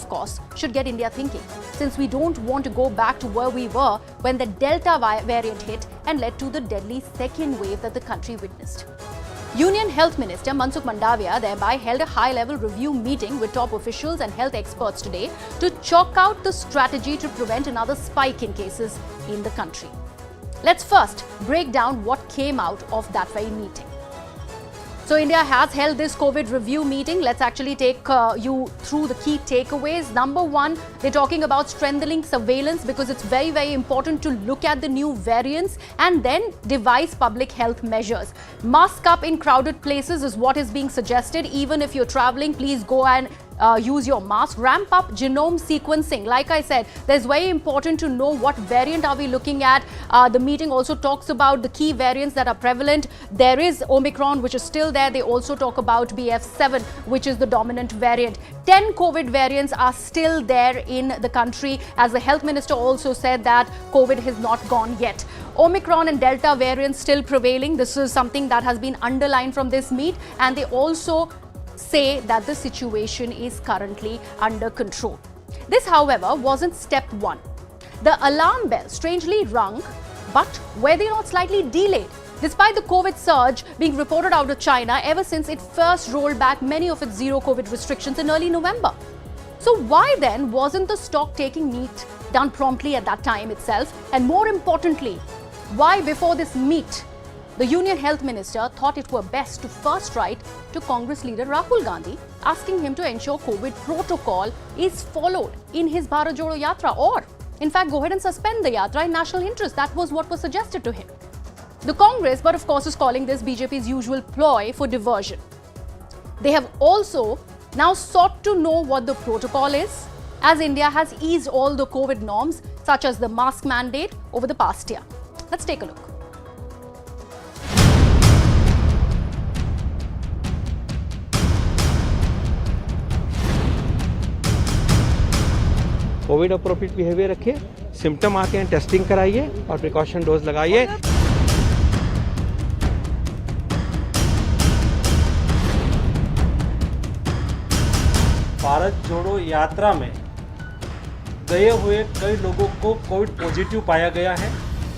of course, should get India thinking, since we don't want to go back to where we were when the Delta variant hit and led to the deadly second wave that the country witnessed. Union Health Minister Mansukh Mandaviya thereby held a high-level review meeting with top officials and health experts today to chalk out the strategy to prevent another spike in cases in the country. Let's first break down what came out of that very meeting. So India has held this COVID review meeting. Let's actually take you through the key takeaways. Number one, they're talking about strengthening surveillance because it's very, very important to look at the new variants and then devise public health measures. Mask up in crowded places is what is being suggested. Even if you're traveling, please go and use your mask. Ramp up genome sequencing. Like I said, there's very important to know what variant are we looking at. The meeting also talks about the key variants that are prevalent. There is Omicron, which is still there. They also talk about BF7, which is the dominant variant. 10 COVID variants are still there in the country, as the health minister also said that COVID has not gone yet. Omicron and Delta variants still prevailing. This is something that has been underlined from this meet, and they also say that the situation is currently under control. This, however, wasn't step one. The alarm bell strangely rung, but were they not slightly delayed? Despite the COVID surge being reported out of China ever since it first rolled back many of its zero COVID restrictions in early November. So why then wasn't the stock taking meet done promptly at that time itself? And more importantly, why before this meet the Union Health Minister thought it were best to first write to Congress leader Rahul Gandhi, asking him to ensure COVID protocol is followed in his Bharat Jodo Yatra, or in fact go ahead and suspend the Yatra in national interest. That was what was suggested to him. The Congress, but of course, is calling this BJP's usual ploy for diversion. They have also now sought to know what the protocol is, as India has eased all the COVID norms, such as the mask mandate, over the past year. Let's take a look. Covid appropriate behaviour रखिए, symptom आते हैं testing कराइए और precaution dose लगाइए। भारत जोड़ो यात्रा में गए हुए कई लोगों को कोविड पॉजिटिव पाया गया है,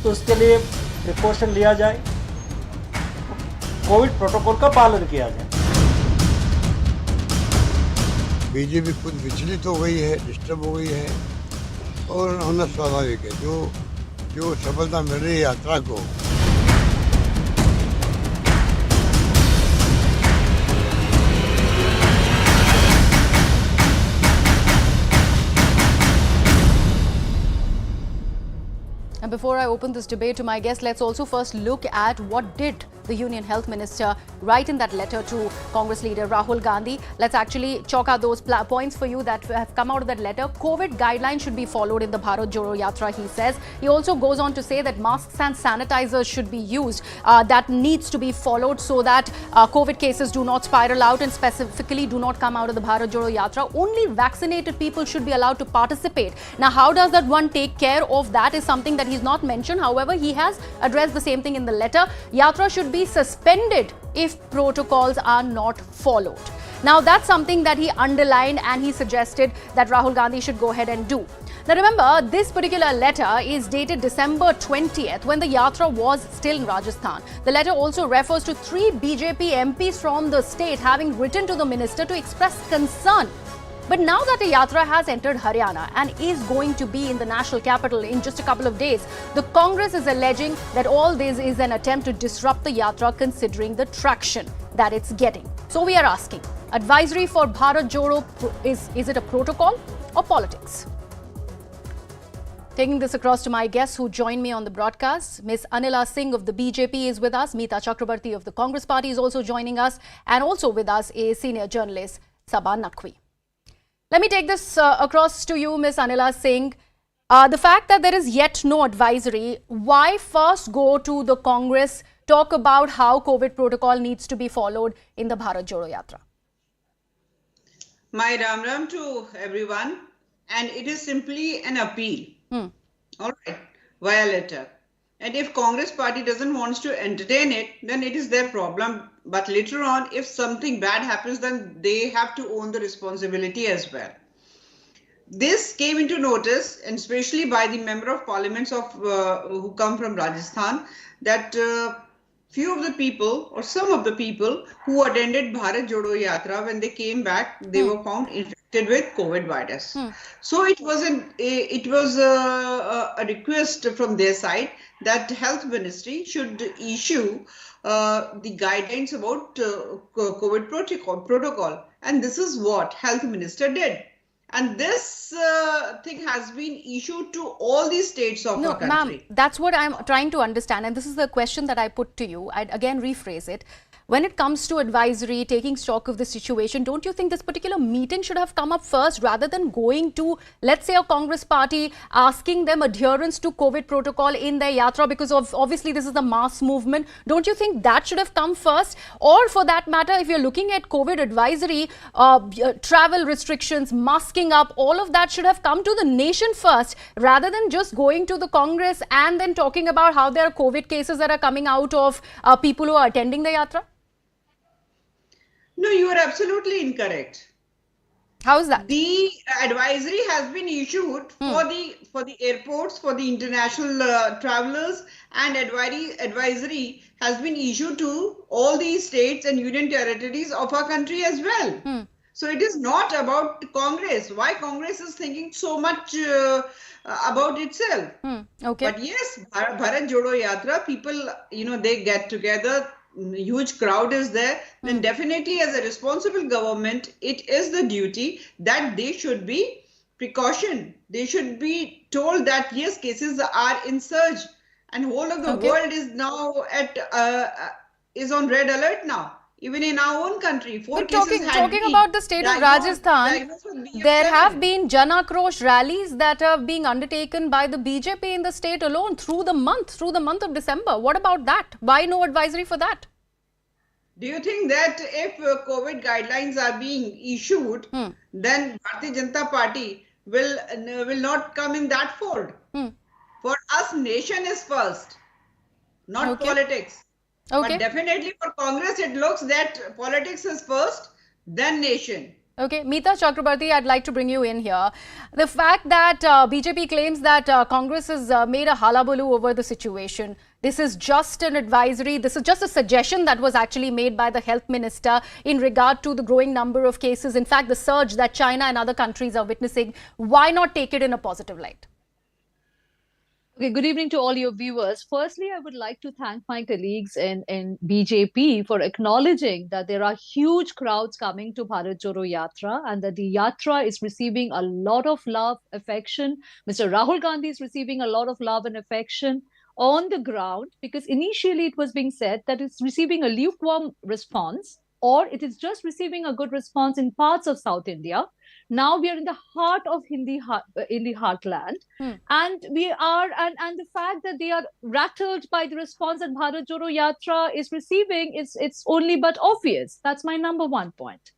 तो उसके लिए प्रिकॉशन लिया जाए, कोविड प्रोटोकॉल का पालन किया जाए। बीजेपी खुद विचलित हो गई है, डिस्टर्ब हो गई है, और होना स्वाभाविक है। जो सफलता मिल रही है यात्रा को, And before I open this debate to my guests, let's also first look at what did the Union Health Minister write in that letter to Congress leader Rahul Gandhi. Let's actually chalk out those points for you that have come out of that letter. COVID guidelines should be followed in the Bharat Jodo Yatra, he says. He also goes on to say that masks and sanitizers should be used. That needs to be followed so that COVID cases do not spiral out and specifically do not come out of the Bharat Jodo Yatra. Only vaccinated people should be allowed to participate. Now, how does that one take care of that is something that he's not mentioned. However, he has addressed the same thing in the letter. Yatra should be suspended if protocols are not followed. Now, that's something that he underlined, and he suggested that Rahul Gandhi should go ahead and do. Now, remember, this particular letter is dated December 20th, when the Yatra was still in Rajasthan. The letter also refers to 3 BJP MPs from the state having written to the minister to express concern. But now that the Yatra has entered Haryana and is going to be in the national capital in just a couple of days, the Congress is alleging that all this is an attempt to disrupt the Yatra, considering the traction that it's getting. So we are asking, advisory for Bharat Jodo, is it a protocol or politics? Taking this across to my guests who join me on the broadcast, Ms. Anila Singh of the BJP is with us, Meeta Chakrabarti of the Congress Party is also joining us, and also with us is senior journalist Sabha Naqvi. Let me take this across to you, Ms. Anila Singh. The fact that there is yet no advisory, why first go to the Congress, talk about how COVID protocol needs to be followed in the Bharat Jodo Yatra? My Ram Ram to everyone, and it is simply an appeal. All right, via letter. And if Congress party doesn't want to entertain it, then it is their problem. But later on, if something bad happens, then they have to own the responsibility as well. this came into notice, and especially by the member of parliaments of who come from Rajasthan, that few of the people or some of the people who attended Bharat Jodo Yatra, when they came back, they were found infected with COVID virus. So it was a request from their side that Health Ministry should issue the guidelines about COVID protocol, and this is what Health Minister did. And this thing has been issued to all the states of our country. Ma'am, that's what I'm trying to understand. And this is the question that I put to you. I'd again rephrase it. When it comes to advisory, taking stock of the situation, don't you think this particular meeting should have come up first rather than going to, let's say, a Congress party, asking them adherence to COVID protocol in their yatra, because of obviously this is the mass movement? Don't you think that should have come first? Or for that matter, if you're looking at COVID advisory, travel restrictions, masking up, all of that should have come to the nation first rather than just going to the Congress and then talking about how there are COVID cases that are coming out of people who are attending the yatra? No, you are absolutely incorrect. How is that? The advisory has been issued for the airports, for the international travelers, and advisory has been issued to all the states and union territories of our country as well. So it is not about Congress. Why Congress is thinking so much about itself? Okay. But yes, Bharat Jodo Yatra, people, they get together. Huge crowd is there, then definitely as a responsible government, it is the duty that they should be precaution. They should be told that yes, cases are in surge, and whole of the world is now is on red alert now. Even in our own country, talking about the state of Rajasthan, there have been Jan Akrosh rallies that are being undertaken by the BJP in the state alone through the month of December. What about that? Why no advisory for that? Do you think that if COVID guidelines are being issued, then Bharatiya Janata Party will not come in that fold? For us, nation is first, not politics. But definitely for Congress, it looks that politics is first, then nation. Okay, Meeta Chakrabarti, I'd like to bring you in here. The fact that BJP claims that Congress has made a hullabaloo over the situation. This is just an advisory. This is just a suggestion that was actually made by the health minister in regard to the growing number of cases. In fact, the surge that China and other countries are witnessing. Why not take it in a positive light? Okay, good evening to all your viewers. Firstly, I would like to thank my colleagues in BJP for acknowledging that there are huge crowds coming to Bharat Jodo Yatra and that the Yatra is receiving a lot of love, affection. Mr. Rahul Gandhi is receiving a lot of love and affection on the ground, because initially it was being said that it's receiving a lukewarm response, or it is just receiving a good response in parts of South India. Now we are in the heart of in the heartland, and we are, and the fact that they are rattled by the response that Bharat Jodo Yatra is receiving, it's only but obvious. That's my number one point.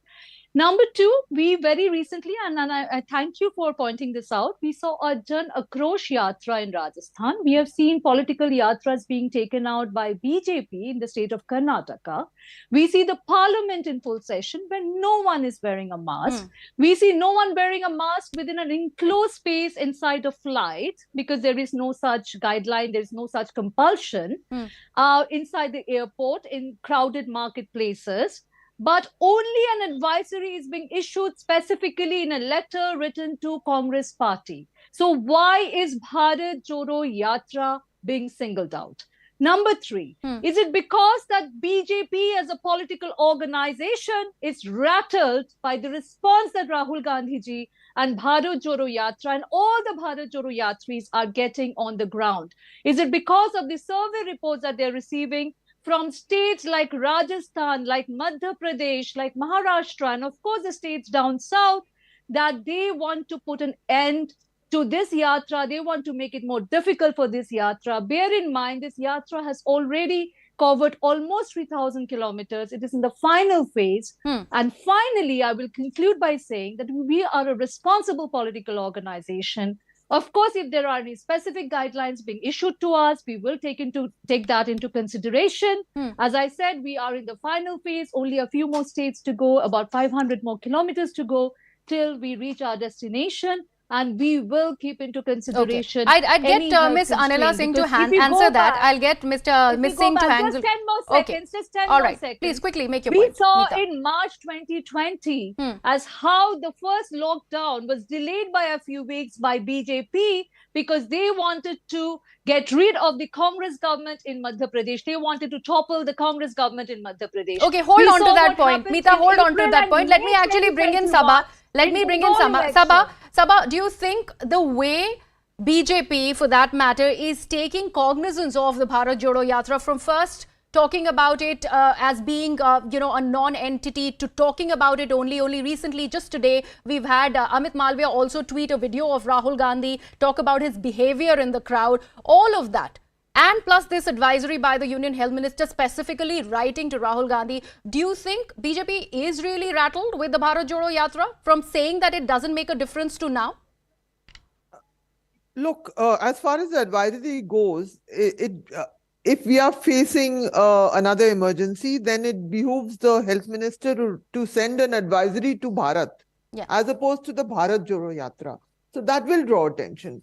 Number two, we very recently, and I thank you for pointing this out, we saw a Jan Akrosh Yatra in Rajasthan. We have seen political yatras being taken out by BJP in the state of Karnataka. We see the parliament in full session when no one is wearing a mask. We see no one wearing a mask within an enclosed space inside a flight, because there is no such guideline, there is no such compulsion inside the airport, in crowded marketplaces. But only an advisory is being issued specifically in a letter written to Congress party. So why is Bharat Jodo Yatra being singled out? Number three, is it because that BJP as a political organization is rattled by the response that Rahul Gandhi ji and Bharat Jodo Yatra and all the Bharat Jodo Yatris are getting on the ground? Is it because of the survey reports that they're receiving from states like Rajasthan, like Madhya Pradesh, like Maharashtra, and of course the states down south, that they want to put an end to this yatra? They want to make it more difficult for this yatra. Bear in mind, this yatra has already covered almost 3,000 kilometers. It is in the final phase. And finally, I will conclude by saying that we are a responsible political organization. Of course, if there are any specific guidelines being issued to us, we will take that into consideration. As I said, we are in the final phase, only a few more states to go, about 500 more kilometers to go till we reach our destination. and we will keep into consideration. I'd any get health Miss Anila constraint, Singh to because if you answer go that. back- I'll get Miss if we Singh go to back, answer. just 10 more Okay. seconds, just 10 All more right. seconds. Please quickly make your We point. saw Meeta. in March 2020 as how the first lockdown was delayed by a few weeks by BJP because they wanted to get rid of the Congress government in Madhya Pradesh. They wanted to topple the Congress government in Madhya Pradesh. Okay, hold We on to saw that what point. happened Meeta, in hold on to April that and point. Let me May actually bring in 2021 Sabha. Let me bring in Bengal Sabha. election. Sabha, do you think the way BJP, for that matter, is taking cognizance of the Bharat Jodo Yatra from first talking about it as being, a non-entity to talking about it only recently, just today, we've had Amit Malviya also tweet a video of Rahul Gandhi, talk about his behavior in the crowd, all of that. And plus this advisory by the Union Health Minister specifically writing to Rahul Gandhi. Do you think BJP is really rattled with the Bharat Jodo Yatra from saying that it doesn't make a difference to now? Look, as far as the advisory goes, if we are facing another emergency, then it behooves the health minister to send an advisory to Bharat, as opposed to the Bharat Jodo Yatra. So that will draw attention.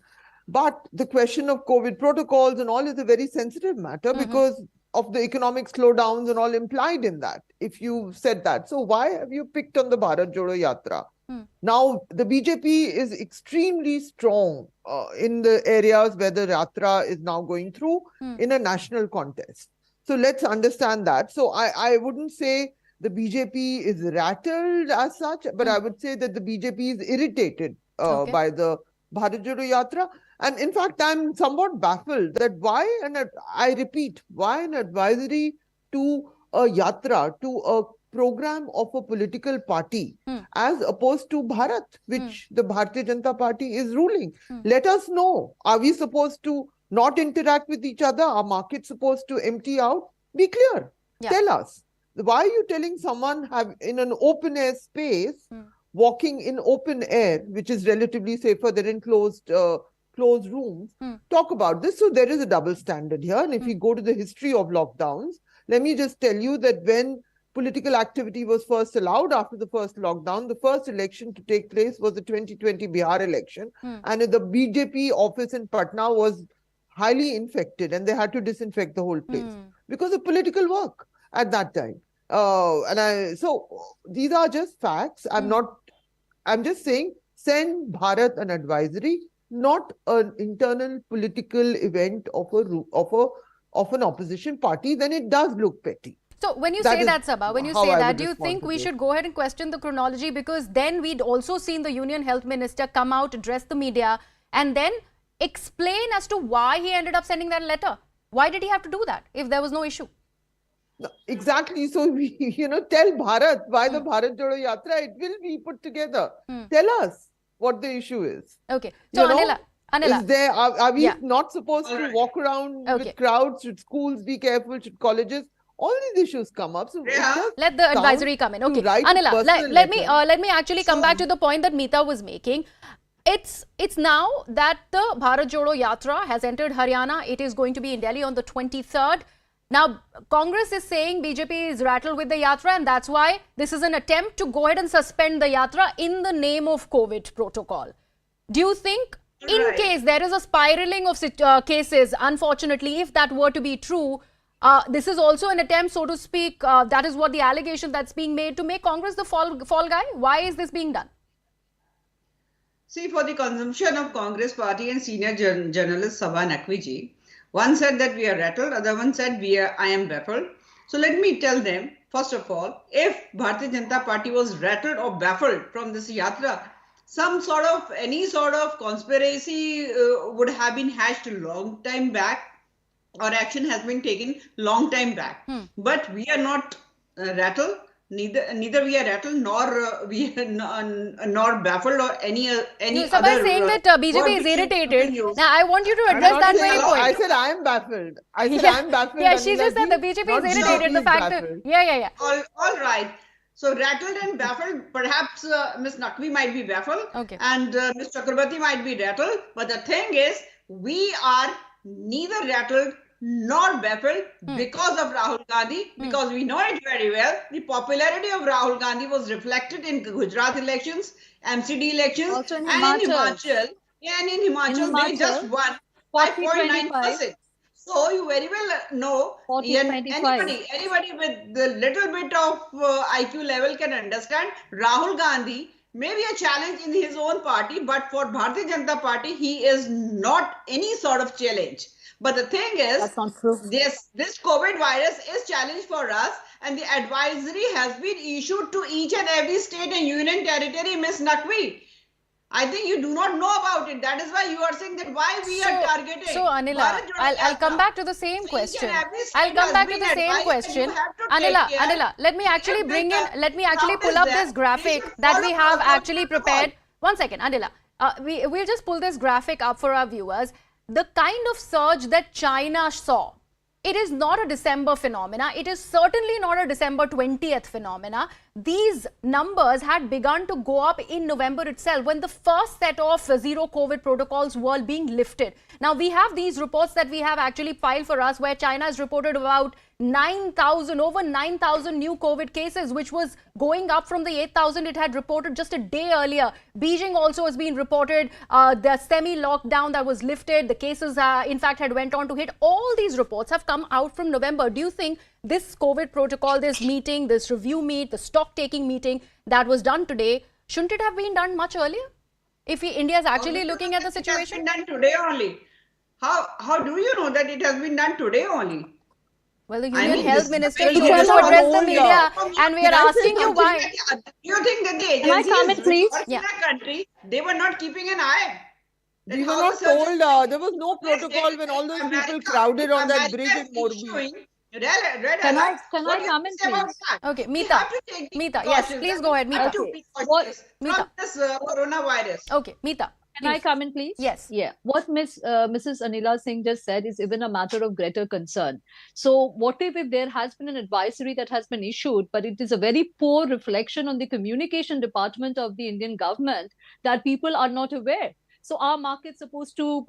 But the question of COVID protocols and all is a very sensitive matter because of the economic slowdowns and all implied in that, if you said that. So why have you picked on the Bharat Jodo Yatra? Now, the BJP is extremely strong in the areas where the Yatra is now going through in a national contest. So let's understand that. So I wouldn't say the BJP is rattled as such, but I would say that the BJP is irritated by the Bharat Jodo Yatra. And in fact, I'm somewhat baffled that why an advisory to a yatra, to a program of a political party, as opposed to Bharat, which the Bharatiya Janata Party is ruling. Let us know, are we supposed to not interact with each other? Are markets supposed to empty out? Be clear. Tell us. Why are you telling someone in an open air space, walking in open air, which is relatively safer than in closed rooms, talk about this? So there is a double standard here. And if we go to the history of lockdowns, let me just tell you that when political activity was first allowed after the first lockdown, the first election to take place was the 2020 Bihar election. And the BJP office in Patna was highly infected and they had to disinfect the whole place because of political work at that time. So these are just facts. I'm just saying, send Bharat an advisory, not an internal political event of an opposition party. Then it does look petty. So when you say that, Sabha, when you say that, do you think we should go ahead and question the chronology? Because then we'd also seen the Union Health Minister come out, address the media, and then explain as to why he ended up sending that letter. Why did he have to do that if there was no issue? Exactly. So, tell Bharat why the Bharat Jodo Yatra, it will be put together. Tell us what the issue is. Okay. So, Anila. Are we not supposed to walk around with crowds? Should schools be careful? Should colleges? All these issues come up. So let the advisory come in. Okay, Anila, let me actually come back to the point that Meeta was making. It's now that the Bharat Jodo Yatra has entered Haryana. It is going to be in Delhi on the 23rd. Now, Congress is saying BJP is rattled with the Yatra, and that's why this is an attempt to go ahead and suspend the Yatra in the name of COVID protocol. Do you think, in case there is a spiraling of cases, unfortunately, if that were to be true, this is also an attempt, so to speak, that is what the allegation that's being made, to make Congress the fall guy? Why is this being done? See, for the consumption of Congress party and senior journalist Sabha Naqvi, one said that we are rattled, other one said I am baffled. So let me tell them, first of all, if Bharatiya Janata Party was rattled or baffled from this yatra, any sort of conspiracy would have been hatched a long time back, or action has been taken long time back. But we are not rattled. Neither we are rattled nor baffled or any other. So by saying that BJP is irritated, now I want you to address that very point. I said I am baffled. I am baffled. Yeah, she just said the BJP is irritated. The fact that, yeah. All right. So rattled and baffled, perhaps Ms. Naqvi might be baffled and Ms. Chakrabarti might be rattled. But the thing is, we are neither rattled nor baffled because of Rahul Gandhi, because we know it very well. The popularity of Rahul Gandhi was reflected in Gujarat elections, MCD elections, Also in and in Himachal. Himachal. And in Himachal, they just won 5.9%. So you very well know, 40-25. anybody with the little bit of IQ level can understand Rahul Gandhi may be a challenge in his own party, but for Bharatiya Janata Party, he is not any sort of challenge. But the thing is, That's not true. this COVID virus is challenge for us, and the advisory has been issued to each and every state and union territory, Ms. Naqvi. I think you do not know about it. That is why you are saying that why we are targeting. So Anila, Bharat Jodo I'll Yatra. come back to the same So question. each and every state I'll come has back to been the same advised that question. you have to take care. Anila, let me actually If bring the in, let me actually crowd pull is up there, this graphic we should that we follow have protocol. actually prepared. One second, Anila. We'll just pull this graphic up for our viewers. The kind of surge that China saw, it is not a December phenomena. It is certainly not a December 20th phenomena. These numbers had begun to go up in November itself when the first set of zero COVID protocols were being lifted. Now, we have these reports that we have actually filed for us where China has reported about 9,000, over 9,000 new COVID cases, which was going up from the 8,000 it had reported just a day earlier. Beijing also has been reported the semi-lockdown that was lifted. The cases, in fact, had went on to hit. All these reports have come out from November. Do you think this COVID protocol, this meeting, this review meet, the stock-taking meeting that was done today, shouldn't it have been done much earlier? If India is actually looking at the situation? It has been done today only. How do you know that it has been done today only? Well, the I Union mean, Health this- Minister Well, chose you to cannot address the hold, media, and we are can I say asking you something? why. Do you think that the Can I agency comment, please? in Yeah. the country, they were not keeping an eye? We That were how not the surgeons- told, there was no Yes, protocol when all those people America- crowded on that America bridge in is Morbi. issuing red Can I alert. What do you comment, say about please? that? Okay, We Meeta. have to take the Meeta, yes, precautions. please I go ahead, mean, we have Meeta. to be What- cautious Meeta. from this coronavirus. Okay, Meeta. Can I please. come in, please? Yes. Yeah. What Mrs. Anila Singh just said is even a matter of greater concern. So, what if there has been an advisory that has been issued, but it is a very poor reflection on the communication department of the Indian government that people are not aware? So, our market's supposed to,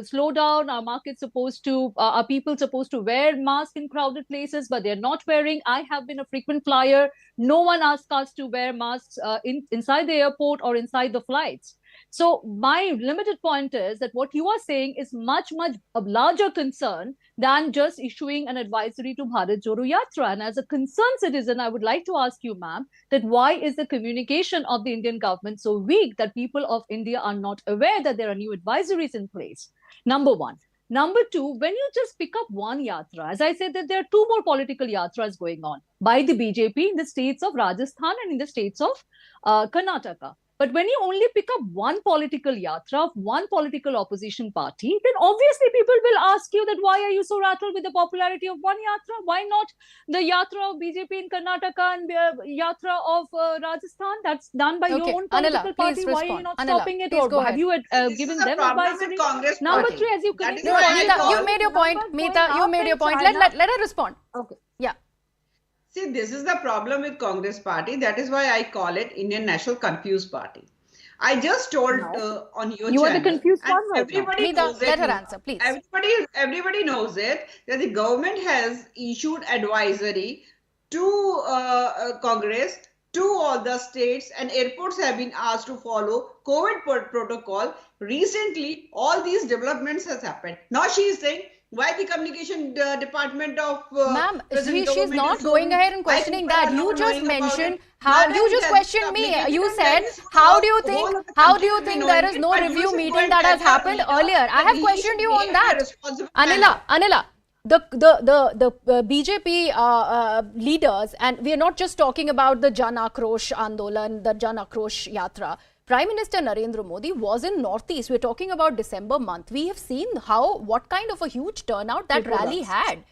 slow down. Our market's supposed to, are people supposed to wear masks in crowded places, but they're not wearing? I have been a frequent flyer. No one asked us to wear masks inside the airport or inside the flights. So my limited point is that what you are saying is much a larger concern than just issuing an advisory to Bharat Jodo Yatra. And as a concerned citizen, I would like to ask you, ma'am, that why is the communication of the Indian government so weak that people of India are not aware that there are new advisories in place? Number one. Number two, when you just pick up one yatra, as I said, that there are two more political yatras going on by the BJP in the states of Rajasthan and in the states of Karnataka. But when you only pick up one political yatra of one political opposition party, then obviously people will ask you that why are you so rattled with the popularity of one yatra? Why not the yatra of BJP in Karnataka and yatra of Rajasthan? That's done by your own political Anila, party. please Why are you respond. not Anila, stopping it? please Or go have ahead. you This given is a them problem with advisory? Congress Number party. three, as you That continue is No, why I Meeta, call- you made your point. Meeta, you made your point. Let her respond. Okay. Yeah. See, this is the problem with Congress party. That is why I call it Indian National Confused Party. I just told on your You are channel, the confused and one right now. everybody Meeta, knows let it. her answer, please. Everybody knows it that the government has issued advisory to Congress, to all the states, and airports have been asked to follow COVID protocol. Recently, all these developments has happened. Now she is saying, why the communication department of Ma'am, present she's government not is so going weak? ahead and Why questioning people that. are You not just knowing about mentioned it? how Madam, you just it has questioned me. communicated You and said, very soon how do you the think whole of the country will be there knowing is it, no but you review should meeting go and that tell has your happened leader earlier? I that have he questioned should you behave on in a that. responsible manner. Anila, the BJP leaders, and we are not just talking about the Jan Akrosh Andolan, the Jan Akrosh Yatra. Prime Minister Narendra Modi was in Northeast. We're talking about December month. We have seen what kind of a huge turnout that rally had.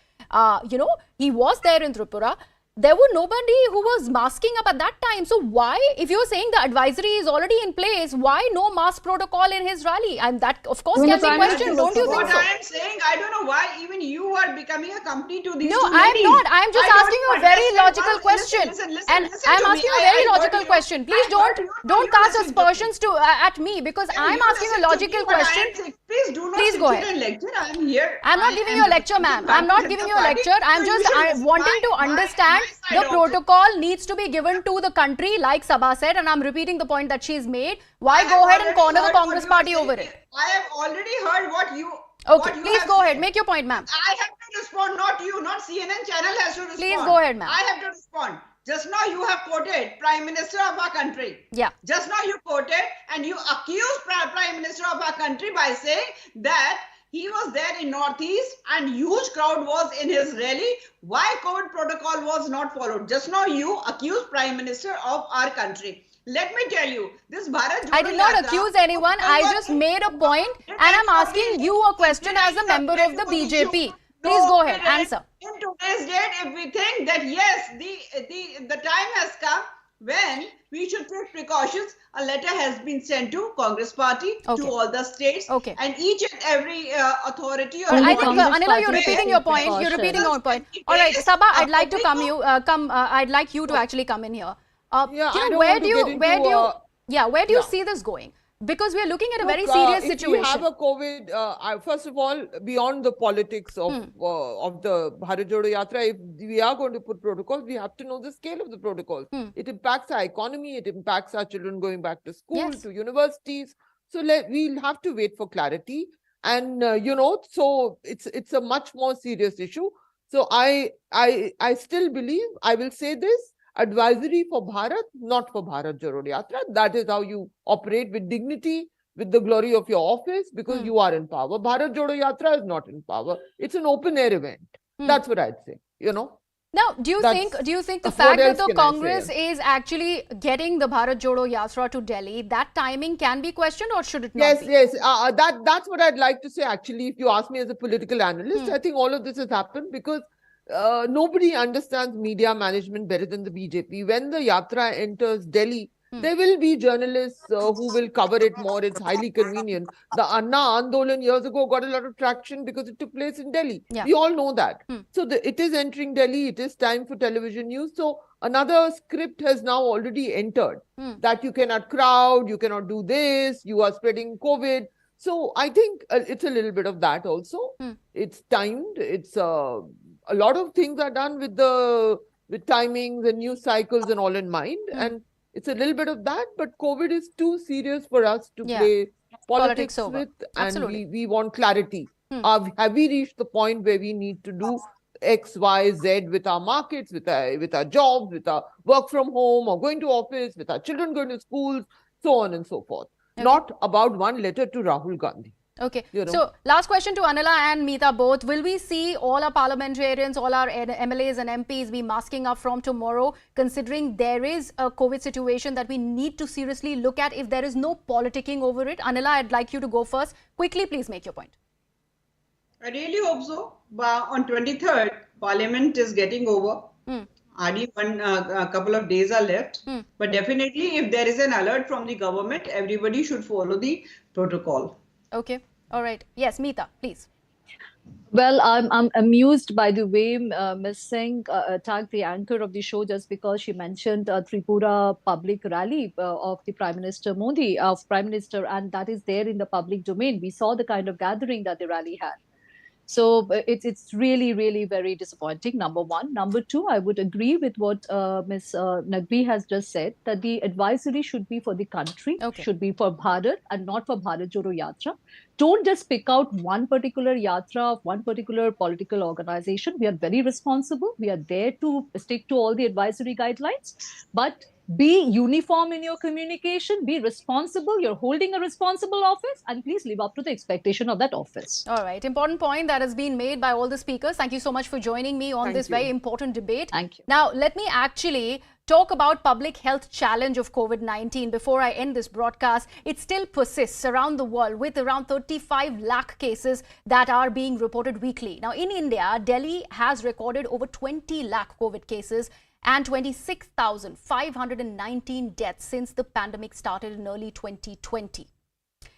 He was there in Tripura. There were nobody who was masking up at that time. So why, if you're saying the advisory is already in place, why no mask protocol in his rally? And that, of course, can be questioned. Don't you think What so? I am saying, I don't know why even you are becoming a company to these No, two I'm ladies. not. I'm just I don't asking you a very understand logical how- question. Listen, And listen I'm to me. asking you a very I heard logical you. question. Please I heard you. don't You cast listen to me. aspersions at me, because I'm You asking a listen to logical me, what I am question. saying. Please do not Please sit go here ahead. and lecture. I am here. I'm not I giving am you a lecture, ma'am. representing I'm not Bharatiya giving you Janata a Party. lecture. I'm So you just should wanting to understand the side protocol needs to be given to the country, like Sabha said, and I'm repeating the point that she's made. Why I have go ahead and already corner the heard what Congress you are party over saying. it? I have already heard what you Okay, you please have go said. ahead. Make your point, ma'am. I have to respond, not you, not CNN channel has to respond. Please go ahead, ma'am. I have to respond. Just now you have quoted Prime Minister of our country. Yeah. Just now you quoted and you accused Prime Minister of our country by saying that he was there in Northeast and huge crowd was in his rally. Why COVID protocol was not followed? Just now you accused Prime Minister of our country. Let me tell you, this Bharat Jodo I did not Yatra accuse anyone. I just made a point and I'm asking you a question as a member of the BJP. Please go ahead, answer. In today's date, if we think that yes, the time has come when we should take precautions, a letter has been sent to Congress party, Okay. to all the states, Okay. and each and every authority or Only I think Congress Anila, you're party repeating is your point. precaution. You're repeating your point. All right, Sabha, I'd like to I'd like you to actually come in here. Yeah, you I know, don't where want do to you, get where into, do you, where do you yeah. see this going? Because we are looking at a very Look, serious if situation. you have a COVID, first of all, beyond the politics of the Bharat Jodo Yatra, if we are going to put protocols, we have to know the scale of the protocols. It impacts our economy, it impacts our children going back to school, Yes. to universities. So we'll have to wait for clarity. And, so it's a much more serious issue. So I still believe, I will say this, advisory for Bharat, not for Bharat Jodo Yatra. That is how you operate with dignity, with the glory of your office, because you are in power. Bharat Jodo Yatra is not in power. It's an open air event. That's what I'd say, Now, do you think the what fact that else the can I say? Congress is actually getting the Bharat Jodo Yatra to Delhi, that timing can be questioned or should it not be? Yes. That's what I'd like to say. Actually, if you ask me as a political analyst, I think all of this has happened because nobody understands media management better than the BJP. When the yatra enters Delhi, there will be journalists who will cover it more. It's highly convenient. The Anna Andolan years ago got a lot of traction because it took place in Delhi. Yeah. We all know that. So it is entering Delhi. It is time for television news. So another script has now already entered that you cannot crowd, you cannot do this, you are spreading COVID. So I think it's a little bit of that also. It's timed. It's a lot of things are done with timings and news cycles and all in mind. And it's a little bit of that, but COVID is too serious for us to play politics over. with. Absolutely. And we want clarity. Have we reached the point where we need to do X, Y, Z with our markets, with our jobs, with our work from home or going to office, with our children going to schools, so on and so forth. Okay. Not about one letter to Rahul Gandhi. Okay. So, last question to Anila and Meeta both. Will we see all our parliamentarians, all our MLAs and MPs be masking up from tomorrow, considering there is a COVID situation that we need to seriously look at if there is no politicking over it? Anila, I'd like you to go first. Quickly, please make your point. I really hope so. But on 23rd, Parliament is getting over. Hardly a couple of days are left. But definitely, if there is an alert from the government, everybody should follow the protocol. Okay. All right. Yes, Meeta, please. Well, I'm amused by the way Ms. Singh attacked the anchor of the show just because she mentioned a Tripura public rally of the Prime Minister Modi, and that is there in the public domain. We saw the kind of gathering that the rally had. So it's really, really very disappointing, number one. Number two, I would agree with what Ms. Naqvi has just said, that the advisory should be for the country, should be for Bharat and not for Bharat Jodo Yatra. Don't just pick out one particular yatra of one particular political organization. We are very responsible. We are there to stick to all the advisory guidelines, but be uniform in your communication, be responsible. You're holding a responsible office, and please live up to the expectation of that office. All right. Important point that has been made by all the speakers. Thank you so much for joining me on this very important debate. Thank you. Now, let me actually talk about public health challenge of COVID-19 before I end this broadcast. It still persists around the world with around 35 lakh cases that are being reported weekly. Now, in India, Delhi has recorded over 20 lakh COVID cases and 26,519 deaths since the pandemic started in early 2020.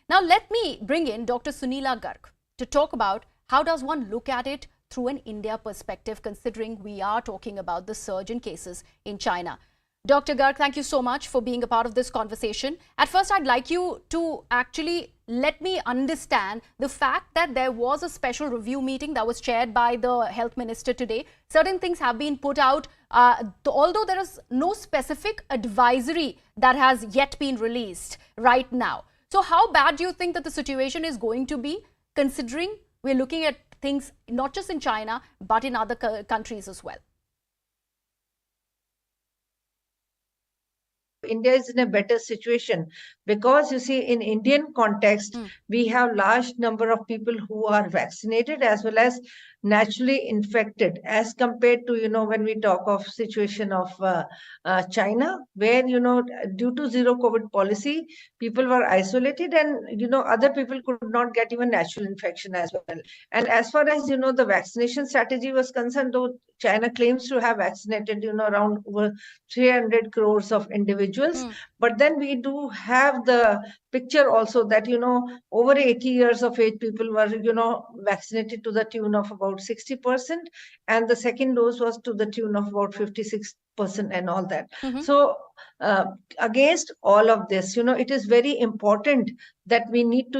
Now, let me bring in Dr. Sunila Garg to talk about how does one look at it through an India perspective, considering we are talking about the surge in cases in China. Dr. Garg, thank you so much for being a part of this conversation. At first, I'd like you to actually let me understand the fact that there was a special review meeting that was chaired by the Health Minister today. Certain things have been put out, although there is no specific advisory that has yet been released right now. So how bad do you think that the situation is going to be, considering we're looking at things not just in China, but in other countries as well? India is in a better situation because, you see, in Indian context, we have large number of people who are vaccinated as well as naturally infected, as compared to, when we talk of situation of China, where, due to zero COVID policy, people were isolated and, other people could not get even natural infection as well. And as far as, the vaccination strategy was concerned, though China claims to have vaccinated, around over 300 crores of individuals. But then we do have the picture also that, over 80 years of age people were, vaccinated to the tune of about 60%. And the second dose was to the tune of about 56% and all that. So against all of this, it is very important that we need to,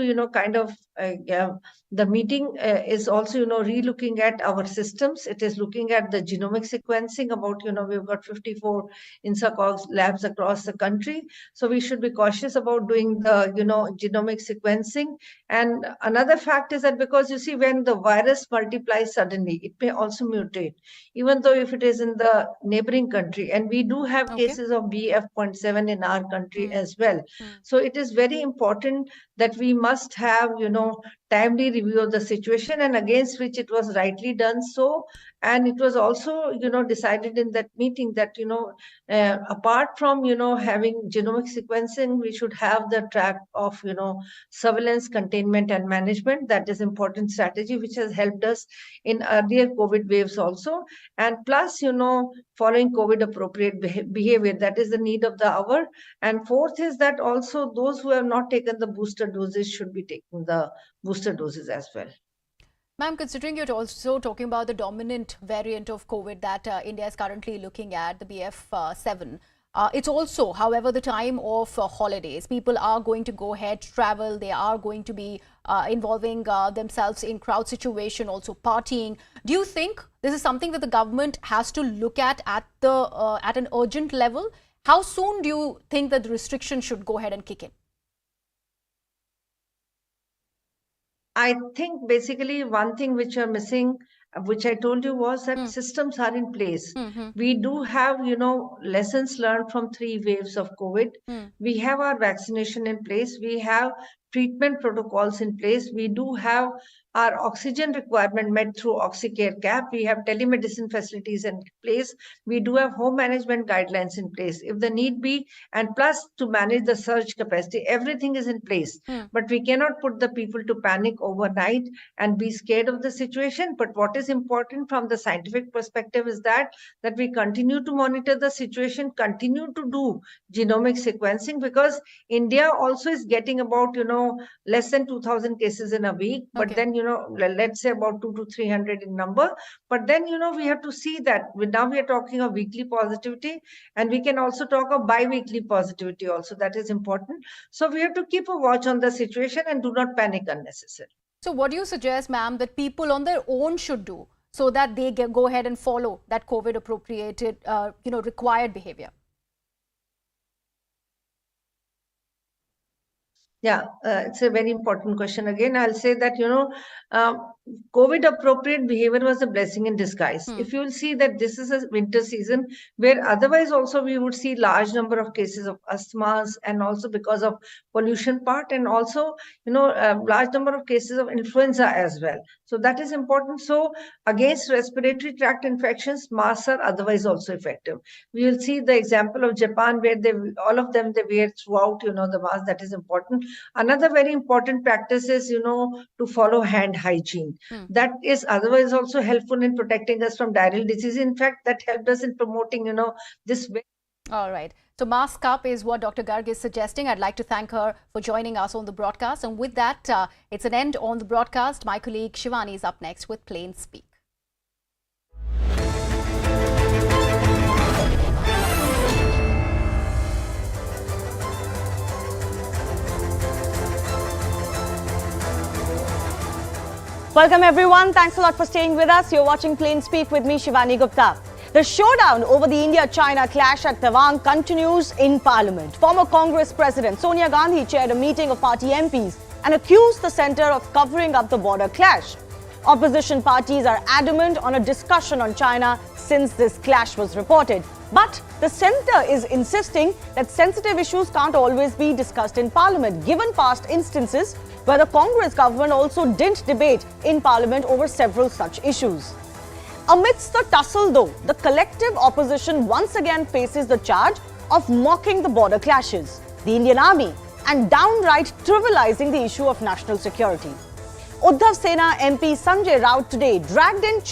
the meeting is also, re-looking at our systems. It is looking at the genomic sequencing about, we've got 54 INSACOG labs across the country. So we should be cautious about doing the, genomic sequencing. And another fact is that because, you see, when the virus multiplies suddenly, it may also mutate, even though if it is in the neighboring country. And we do have cases of BF.7 in our country as well. So it is very important that we must have, timely review of the situation, and against which it was rightly done so. And it was also, decided in that meeting that, apart from, having genomic sequencing, we should have the track of, surveillance, containment and management. That is important strategy, which has helped us in earlier COVID waves also. And plus, following COVID appropriate behavior, that is the need of the hour. And fourth is that also those who have not taken the booster doses should be taking the booster doses as well. Ma'am, considering you're also talking about the dominant variant of COVID that India is currently looking at, the BF.7, it's also, however, the time of holidays. People are going to go ahead, travel. They are going to be involving themselves in crowd situation, also partying. Do you think this is something that the government has to look at an urgent level? How soon do you think that the restriction should go ahead and kick in? I think basically one thing which are missing, which I told you, was that systems are in place. We do have, lessons learned from 3 waves of COVID. We have our vaccination in place. We have treatment protocols in place. We do have our oxygen requirement met through OxyCare cap. We have telemedicine facilities in place. We do have home management guidelines in place if the need be, and plus to manage the surge capacity. Everything is in place. But we cannot put the people to panic overnight and be scared of the situation. But what is important from the scientific perspective is that we continue to monitor the situation, continue to do genomic sequencing, because India also is getting about, less than 2,000 cases in a week. But then, let's say about 200 to 300 in number. But then, we have to see that now we are talking of weekly positivity, and we can also talk of bi-weekly positivity also. That is important. So we have to keep a watch on the situation and do not panic unnecessarily. So what do you suggest, ma'am, that people on their own should do so that they go ahead and follow that COVID appropriated, required behavior? Yeah, it's a very important question. Again, I'll say that, COVID appropriate behavior was a blessing in disguise. If you will see that this is a winter season where otherwise also we would see large number of cases of asthmas, and also because of pollution part, and also, large number of cases of influenza as well. So that is important. So against respiratory tract infections, masks are otherwise also effective. We will see the example of Japan, where all of them wear throughout, the mask. That is important. Another very important practice is, to follow hand hygiene. That is otherwise also helpful in protecting us from diarrheal disease. In fact, that helped us in promoting, this way. All right. So mask up is what Dr. Garg is suggesting. I'd like to thank her for joining us on the broadcast. And with that, it's an end on the broadcast. My colleague Shivani is up next with Plain Speak. Welcome everyone. Thanks a lot for staying with us. You're watching Plain Speak with me, Shivani Gupta. The showdown over the India-China clash at Tawang continues in Parliament. Former Congress President Sonia Gandhi chaired a meeting of party MPs and accused the centre of covering up the border clash. Opposition parties are adamant on a discussion on China since this clash was reported. But the centre is insisting that sensitive issues can't always be discussed in Parliament, given past instances where the Congress government also didn't debate in Parliament over several such issues. Amidst the tussle though, the collective opposition once again faces the charge of mocking the border clashes, the Indian Army, and downright trivializing the issue of national security. Uddhav Sena MP Sanjay Raut today dragged in